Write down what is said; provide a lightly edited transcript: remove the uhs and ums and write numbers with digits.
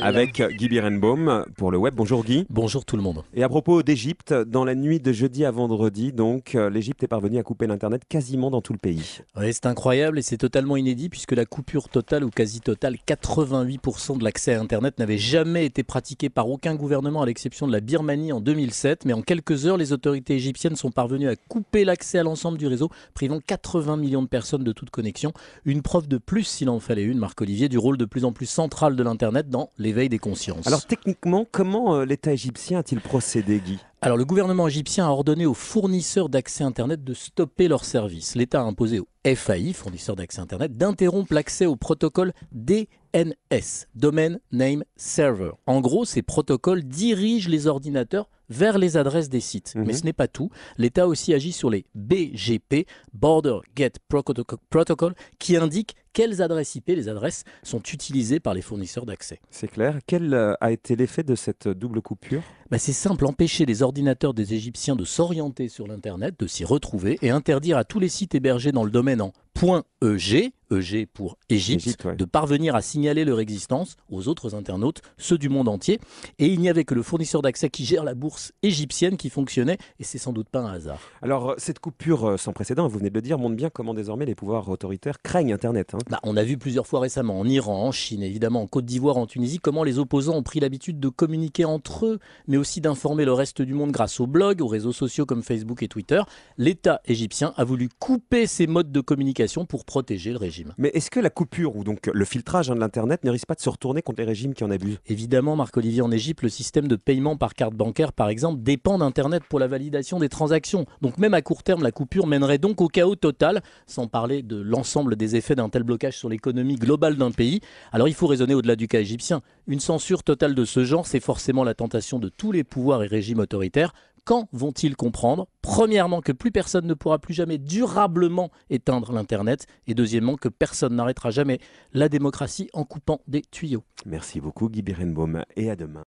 avec Guy Birenbaum pour le web. Bonjour Guy. Bonjour tout le monde. Et à propos d'Égypte, dans la nuit de jeudi à vendredi, donc, l'Égypte est parvenue à couper l'Internet quasiment dans tout le pays. Oui, c'est incroyable et c'est totalement inédit puisque la coupure totale ou quasi totale, 88% de l'accès à Internet n'avait jamais été pratiqué par aucun gouvernement à l'exception de la Birmanie en 2007. Mais en quelques heures, les autorités égyptiennes sont parvenues à couper l'accès à l'ensemble du réseau, privant 80 millions de personnes de toute connexion. Une preuve de plus, s'il en fallait une, Marc-Olivier, du rôle de plus en plus central de l'Internet dans l'éveil des consciences. Alors techniquement, comment l'État égyptien a-t-il procédé, Guy ? Alors, le gouvernement égyptien a ordonné aux fournisseurs d'accès Internet de stopper leurs services. L'État a imposé aux FAI, fournisseurs d'accès Internet, d'interrompre l'accès au protocole DNS, Domain Name Server. En gros, ces protocoles dirigent les ordinateurs vers les adresses des sites. Mais ce n'est pas tout. L'État a aussi agi sur les BGP, Border Get Protocol, qui indiquent quelles adresses IP, les adresses, sont utilisées par les fournisseurs d'accès. C'est clair. Quel a été l'effet de cette double coupure ? C'est simple, empêcher les ordinateurs des Égyptiens de s'orienter sur l'Internet, de s'y retrouver et interdire à tous les sites hébergés dans le domaine en .eg, EG pour Égypte, ouais. de parvenir à signaler leur existence aux autres internautes, ceux du monde entier. Et il n'y avait que le fournisseur d'accès qui gère la bourse égyptienne qui fonctionnait, et c'est sans doute pas un hasard. Alors, cette coupure sans précédent, vous venez de le dire, montre bien comment désormais les pouvoirs autoritaires craignent Internet. On a vu plusieurs fois récemment, en Iran, en Chine, évidemment, en Côte d'Ivoire, en Tunisie, comment les opposants ont pris l'habitude de communiquer entre eux, mais aussi d'informer le reste du monde grâce aux blogs, aux réseaux sociaux comme Facebook et Twitter. L'État égyptien a voulu couper ces modes de communication pour protéger le régime. Mais est-ce que la coupure ou donc le filtrage de l'Internet ne risque pas de se retourner contre les régimes qui en abusent ? Évidemment, Marc-Olivier, en Égypte, le système de paiement par carte bancaire, par exemple, dépend d'Internet pour la validation des transactions. Donc même à court terme, la coupure mènerait donc au chaos total, sans parler de l'ensemble des effets d'un tel blocage sur l'économie globale d'un pays. Alors il faut raisonner au-delà du cas égyptien. Une censure totale de ce genre, c'est forcément la tentation de tous les pouvoirs et régimes autoritaires. Quand vont-ils comprendre, premièrement, que plus personne ne pourra plus jamais durablement éteindre l'Internet, et deuxièmement, que personne n'arrêtera jamais la démocratie en coupant des tuyaux. Merci beaucoup Guy Birenbaum et à demain.